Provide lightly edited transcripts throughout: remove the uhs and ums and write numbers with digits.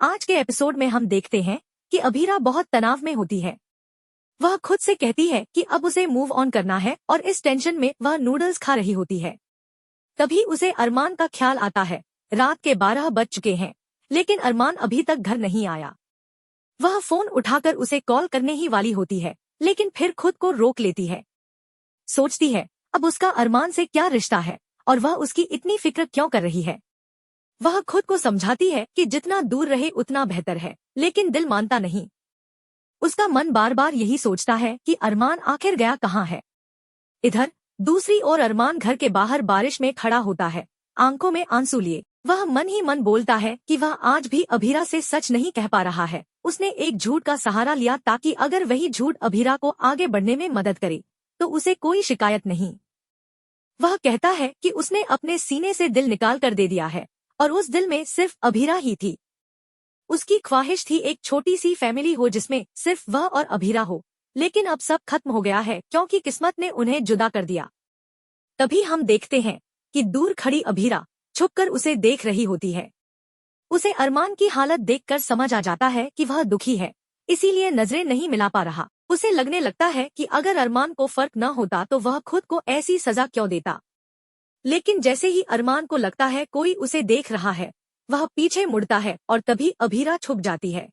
आज के एपिसोड में हम देखते हैं कि अभीरा बहुत तनाव में होती है। वह खुद से कहती है कि अब उसे मूव ऑन करना है और इस टेंशन में वह नूडल्स खा रही होती है। तभी उसे अरमान का ख्याल आता है। रात के 12 बज चुके हैं, लेकिन अरमान अभी तक घर नहीं आया। वह फोन उठाकर उसे कॉल करने ही वाली होती है, लेकिन फिर खुद को रोक लेती है। सोचती है अब उसका अरमान से क्या रिश्ता है और वह उसकी इतनी फिक्र क्यों कर रही है। वह खुद को समझाती है कि जितना दूर रहे उतना बेहतर है, लेकिन दिल मानता नहीं। उसका मन बार बार यही सोचता है कि अरमान आखिर गया कहाँ है। इधर दूसरी ओर अरमान घर के बाहर बारिश में खड़ा होता है, आंखों में आंसू लिए। वह मन ही मन बोलता है कि वह आज भी अभीरा से सच नहीं कह पा रहा है। उसने एक झूठ का सहारा लिया ताकि अगर वही झूठ अभीरा को आगे बढ़ने में मदद करे तो उसे कोई शिकायत नहीं। वह कहता है कि उसने अपने सीने से दिल निकाल कर दे दिया है और उस दिल में सिर्फ अभीरा ही थी। उसकी ख्वाहिश थी एक छोटी सी फैमिली हो जिसमें सिर्फ वह और अभीरा हो, लेकिन अब सब खत्म हो गया है क्योंकि किस्मत ने उन्हें जुदा कर दिया। तभी हम देखते हैं कि दूर खड़ी अभीरा छुपकर उसे देख रही होती है। उसे अरमान की हालत देखकर समझ आ जाता है कि वह दुखी है, इसीलिए नजरें नहीं मिला पा रहा। उसे लगने लगता है कि अगर अरमान को फर्क न होता तो वह खुद को ऐसी सजा क्यों देता। लेकिन जैसे ही अरमान को लगता है कोई उसे देख रहा है, वह पीछे मुड़ता है और तभी अभीरा छुप जाती है।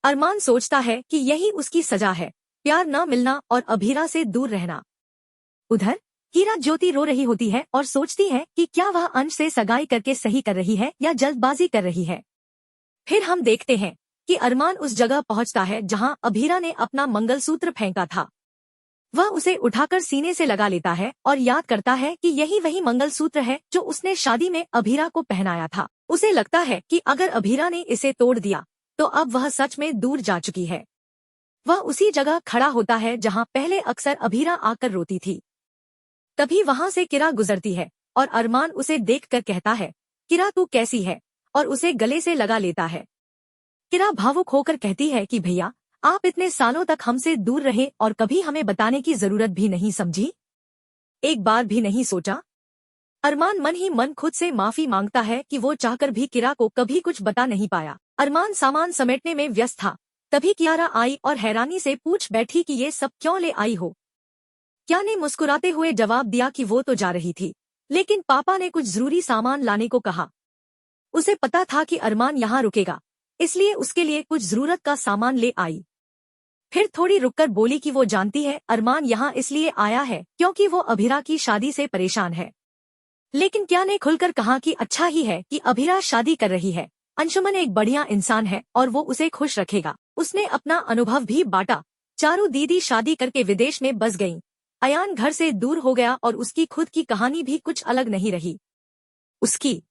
अरमान सोचता है कि यही उसकी सजा है, प्यार न मिलना और अभीरा से दूर रहना। उधर हीरा ज्योति रो रही होती है और सोचती है कि क्या वह अंश से सगाई करके सही कर रही है या जल्दबाजी कर रही है। फिर हम देखते हैं कि अरमान उस जगह पहुंचता है जहां अभीरा ने अपना मंगलसूत्र फेंका था। वह उसे उठाकर सीने से लगा लेता है और याद करता है कि यही वही मंगलसूत्र है जो उसने शादी में अभीरा को पहनाया था। उसे लगता है कि अगर अभीरा ने इसे तोड़ दिया तो अब वह सच में दूर जा चुकी है। वह उसी जगह खड़ा होता है जहां पहले अक्सर अभीरा आकर रोती थी। तभी वहां से किरा गुजरती है और अरमान उसे देखकर कहता है, किरा तू कैसी है, और उसे गले से लगा लेता है। किरा भावुक होकर कहती है कि भैया आप इतने सालों तक हमसे दूर रहे और कभी हमें बताने की जरूरत भी नहीं समझी, एक बार भी नहीं सोचा। अरमान मन ही मन खुद से माफी मांगता है कि वो चाहकर भी किरा को कभी कुछ बता नहीं पाया। अरमान सामान समेटने में व्यस्त था। तभी कियारा आई और हैरानी से पूछ बैठी कि ये सब क्यों ले आई हो। किया ने मुस्कुराते हुए जवाब दिया कि वो तो जा रही थी, लेकिन पापा ने कुछ जरूरी सामान लाने को कहा। उसे पता था कि अरमान यहाँ रुकेगा, इसलिए उसके लिए कुछ जरूरत का सामान ले आई। फिर थोड़ी रुककर बोली कि वो जानती है अरमान यहाँ इसलिए आया है क्योंकि वो अभीरा की शादी से परेशान है। लेकिन क्या ने खुलकर कहा कि अच्छा ही है कि अभीरा शादी कर रही है। अंशुमन एक बढ़िया इंसान है और वो उसे खुश रखेगा। उसने अपना अनुभव भी बांटा। चारू दीदी शादी करके विदेश में बस गईं। अयान घर से दूर हो गया और उसकी खुद की कहानी भी कुछ अलग नहीं रही। उसकी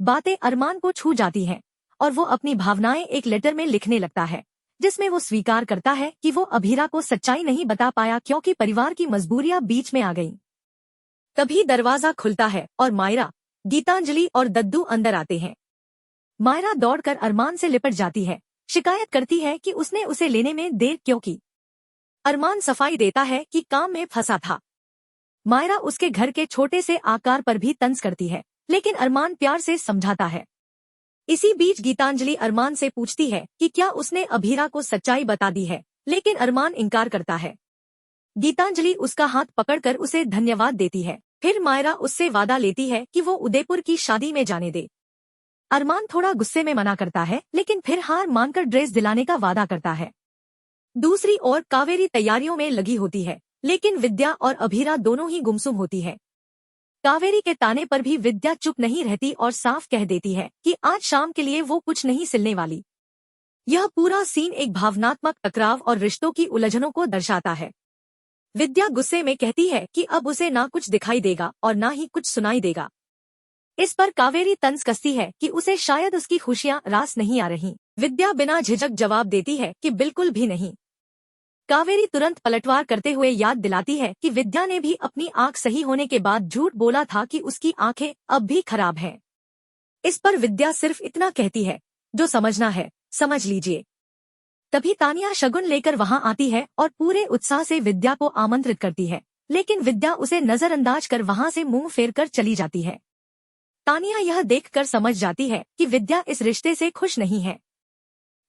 बातें अरमान को छू जाती हैं और वो अपनी भावनाएं एक लेटर में लिखने लगता है, जिसमें वो स्वीकार करता है कि वो अभीरा को सच्चाई नहीं बता पाया क्योंकि परिवार की मजबूरियां बीच में आ गईं। तभी दरवाजा खुलता है और मायरा, गीतांजलि और दद्दू अंदर आते हैं। मायरा दौड़कर अरमान से लिपट जाती है, शिकायत करती है कि उसने उसे लेने में देर क्यों की। अरमान सफाई देता है कि काम में फंसा था। मायरा उसके घर के छोटे से आकार पर भी तंज करती है, लेकिन अरमान प्यार से समझाता है। इसी बीच गीतांजलि अरमान से पूछती है कि क्या उसने अभीरा को सच्चाई बता दी है, लेकिन अरमान इनकार करता है। गीतांजलि उसका हाथ पकड़कर उसे धन्यवाद देती है। फिर मायरा उससे वादा लेती है कि वो उदयपुर की शादी में जाने दे। अरमान थोड़ा गुस्से में मना करता है, लेकिन फिर हार मानकर ड्रेस दिलाने का वादा करता है। दूसरी ओर कावेरी तैयारियों में लगी होती है, लेकिन विद्या और अभीरा दोनों ही गुमसुम होती है। कावेरी के ताने पर भी विद्या चुप नहीं रहती और साफ कह देती है कि आज शाम के लिए वो कुछ नहीं सिलने वाली। यह पूरा सीन एक भावनात्मक टकराव और रिश्तों की उलझनों को दर्शाता है। विद्या गुस्से में कहती है कि अब उसे ना कुछ दिखाई देगा और ना ही कुछ सुनाई देगा। इस पर कावेरी तंज कसती है कि उसे शायद उसकी खुशियां रास नहीं आ रही। विद्या बिना झिझक जवाब देती है कि बिल्कुल भी नहीं। कावेरी तुरंत पलटवार करते हुए याद दिलाती है कि विद्या ने भी अपनी आंख सही होने के बाद झूठ बोला था कि उसकी आंखें अब भी खराब हैं। इस पर विद्या सिर्फ इतना कहती है, जो समझना है समझ लीजिए। तभी तानिया शगुन लेकर वहां आती है और पूरे उत्साह से विद्या को आमंत्रित करती है, लेकिन विद्या उसे नजरअंदाज कर वहां से मुंह फेर कर चली जाती है। तानिया यह देखकर समझ जाती है कि विद्या इस रिश्ते से खुश नहीं है।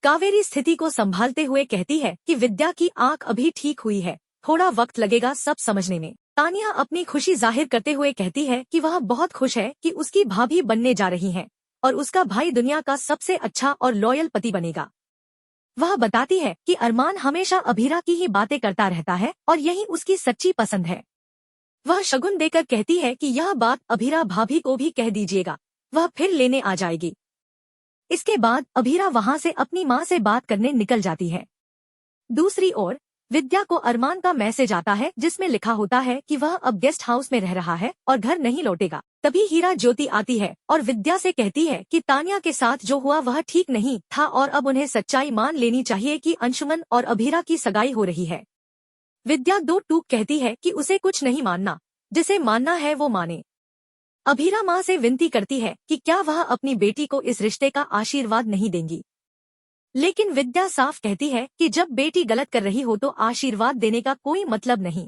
कावेरी स्थिति को संभालते हुए कहती है कि विद्या की आंख अभी ठीक हुई है, थोड़ा वक्त लगेगा सब समझने में। तानिया अपनी खुशी जाहिर करते हुए कहती है कि वह बहुत खुश है कि उसकी भाभी बनने जा रही हैं और उसका भाई दुनिया का सबसे अच्छा और लॉयल पति बनेगा। वह बताती है कि अरमान हमेशा अभीरा की ही बातें करता रहता है और यही उसकी सच्ची पसंद है। वह शगुन देकर कहती है कि यह बात अभीरा भाभी को भी कह दीजिएगा, वह फिर लेने आ जाएगी। इसके बाद अभीरा वहां से अपनी माँ से बात करने निकल जाती है। दूसरी ओर विद्या को अरमान का मैसेज आता है जिसमें लिखा होता है कि वह अब गेस्ट हाउस में रह रहा है और घर नहीं लौटेगा। तभी हीरा ज्योति आती है और विद्या से कहती है कि तानिया के साथ जो हुआ वह ठीक नहीं था और अब उन्हें सच्चाई मान लेनी चाहिए कि अंशुमन और अभीरा की सगाई हो रही है। विद्या दो टूक कहती है कि उसे कुछ नहीं मानना, जिसे मानना है वो माने। अभीरा माँ से विनती करती है कि क्या वह अपनी बेटी को इस रिश्ते का आशीर्वाद नहीं देंगी, लेकिन विद्या साफ कहती है कि जब बेटी गलत कर रही हो तो आशीर्वाद देने का कोई मतलब नहीं।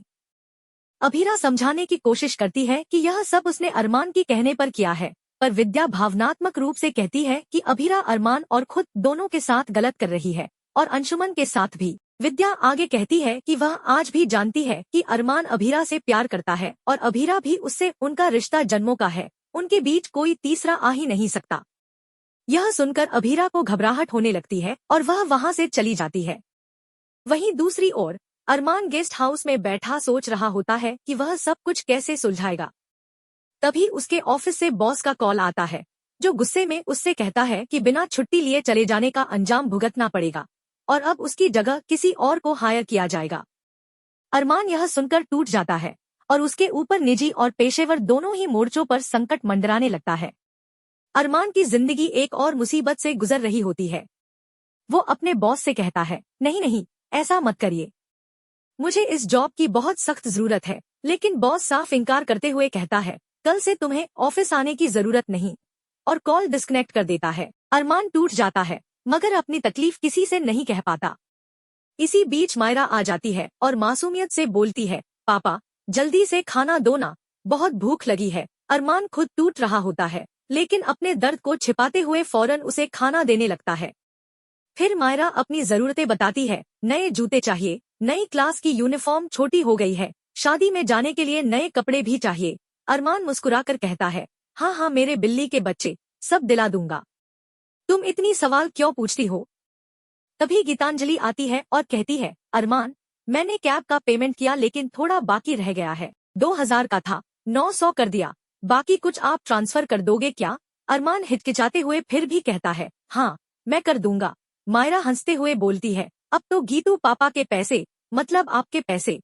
अभीरा समझाने की कोशिश करती है कि यह सब उसने अरमान की कहने पर किया है, पर विद्या भावनात्मक रूप से कहती है कि अभीरा अरमान और खुद दोनों के साथ गलत कर रही है और अंशुमन के साथ भी। विद्या आगे कहती है कि वह आज भी जानती है कि अरमान अभीरा से प्यार करता है और अभीरा भी उससे, उनका रिश्ता जन्मों का है, उनके बीच कोई तीसरा आ ही नहीं सकता। यह सुनकर अभीरा को घबराहट होने लगती है और वह वहां से चली जाती है। वहीं दूसरी ओर अरमान गेस्ट हाउस में बैठा सोच रहा होता है कि वह सब कुछ कैसे सुलझाएगा। तभी उसके ऑफिस से बॉस का कॉल आता है, जो गुस्से में उससे कहता है कि बिना छुट्टी लिए चले जाने का अंजाम भुगतना पड़ेगा और अब उसकी जगह किसी और को हायर किया जाएगा। अरमान यह सुनकर टूट जाता है और उसके ऊपर निजी और पेशेवर दोनों ही मोर्चों पर संकट मंडराने लगता है। अरमान की जिंदगी एक और मुसीबत से गुजर रही होती है। वो अपने बॉस से कहता है, नहीं नहीं, ऐसा मत करिए, मुझे इस जॉब की बहुत सख्त जरूरत है। लेकिन बॉस साफ इनकार करते हुए कहता है, कल से तुम्हें ऑफिस आने की जरूरत नहीं, और कॉल डिस्कनेक्ट कर देता है। अरमान टूट जाता है मगर अपनी तकलीफ किसी से नहीं कह पाता। इसी बीच मायरा आ जाती है और मासूमियत से बोलती है, पापा जल्दी से खाना दो ना, बहुत भूख लगी है। अरमान खुद टूट रहा होता है लेकिन अपने दर्द को छिपाते हुए फौरन उसे खाना देने लगता है। फिर मायरा अपनी जरूरतें बताती है, नए जूते चाहिए, नई क्लास की यूनिफॉर्म छोटी हो गई है, शादी में जाने के लिए नए कपड़े भी चाहिए। अरमान मुस्कुराकर कहता है, हाँ हाँ मेरे बिल्ली के बच्चे, सब दिला दूंगा, तुम इतनी सवाल क्यों पूछती हो। तभी गीतांजलि आती है और कहती है, अरमान मैंने कैब का पेमेंट किया लेकिन थोड़ा बाकी रह गया है, 2000 का था, 900 कर दिया, बाकी कुछ आप ट्रांसफर कर दोगे क्या। अरमान हिचकिचाते हुए फिर भी कहता है, हाँ मैं कर दूंगा। मायरा हंसते हुए बोलती है, अब तो गीतू पापा के पैसे, मतलब आपके पैसे।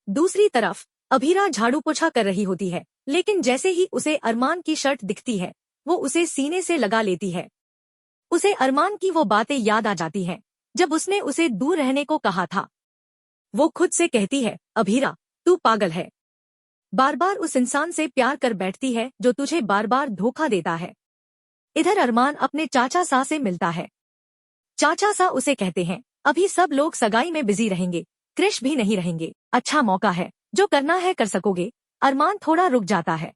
दूसरी तरफ अभीरा झाड़ू पोछा कर रही होती है, लेकिन जैसे ही उसे अरमान की शर्ट दिखती है वो उसे सीने से लगा लेती है। उसे अरमान की वो बातें याद आ जाती हैं जब उसने उसे दूर रहने को कहा था। वो खुद से कहती है, अभीरा तू पागल है, बार बार उस इंसान से प्यार कर बैठती है जो तुझे बार बार धोखा देता है। इधर अरमान अपने चाचा सा से मिलता है। चाचा सा उसे कहते हैं, अभी सब लोग सगाई में बिजी रहेंगे, क्रिश भी नहीं रहेंगे, अच्छा मौका है, जो करना है कर सकोगे। अरमान थोड़ा रुक जाता है।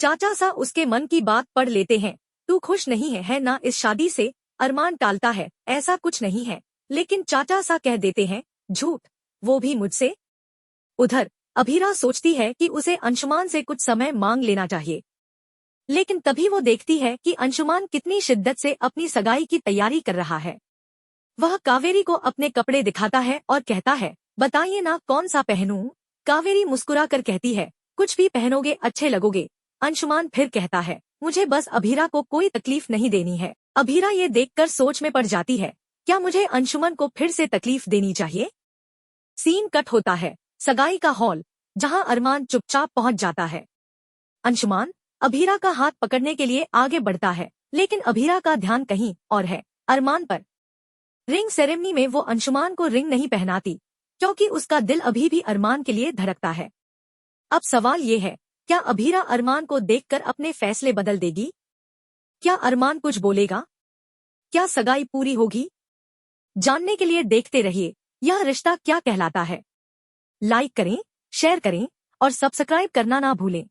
चाचा सा उसके मन की बात पढ़ लेते हैं, तू खुश नहीं है ना इस शादी से। अरमान टालता है, ऐसा कुछ नहीं है, लेकिन चाचा सा कह देते हैं, झूठ, वो भी मुझसे। उधर अभीरा सोचती है कि उसे अंशुमान से कुछ समय मांग लेना चाहिए, लेकिन तभी वो देखती है कि अंशुमान कितनी शिद्दत से अपनी सगाई की तैयारी कर रहा है। वह कावेरी को अपने कपड़े दिखाता है और कहता है, बताइए ना कौन सा पहनूं। कावेरी मुस्कुरा कर कहती है, कुछ भी पहनोगे अच्छे लगोगे। अंशुमान फिर कहता है, मुझे बस अभीरा को कोई तकलीफ नहीं देनी है। अभीरा ये देखकर सोच में पड़ जाती है, क्या मुझे अंशुमन को फिर से तकलीफ देनी चाहिए। सीन कट होता है सगाई का हॉल, जहां अरमान चुपचाप पहुंच जाता है। अंशुमान अभीरा का हाथ पकड़ने के लिए आगे बढ़ता है, लेकिन अभीरा का ध्यान कहीं और है, अरमान पर। रिंग सेरेमनी में वो अंशुमान को रिंग नहीं पहनाती, क्योंकि उसका दिल अभी भी अरमान के लिए धड़कता है। अब सवाल ये है, क्या अभीरा अरमान को देखकर अपने फैसले बदल देगी? क्या अरमान कुछ बोलेगा? क्या सगाई पूरी होगी? जानने के लिए देखते रहिए यह रिश्ता क्या कहलाता है। लाइक करें, शेयर करें और सब्सक्राइब करना ना भूलें।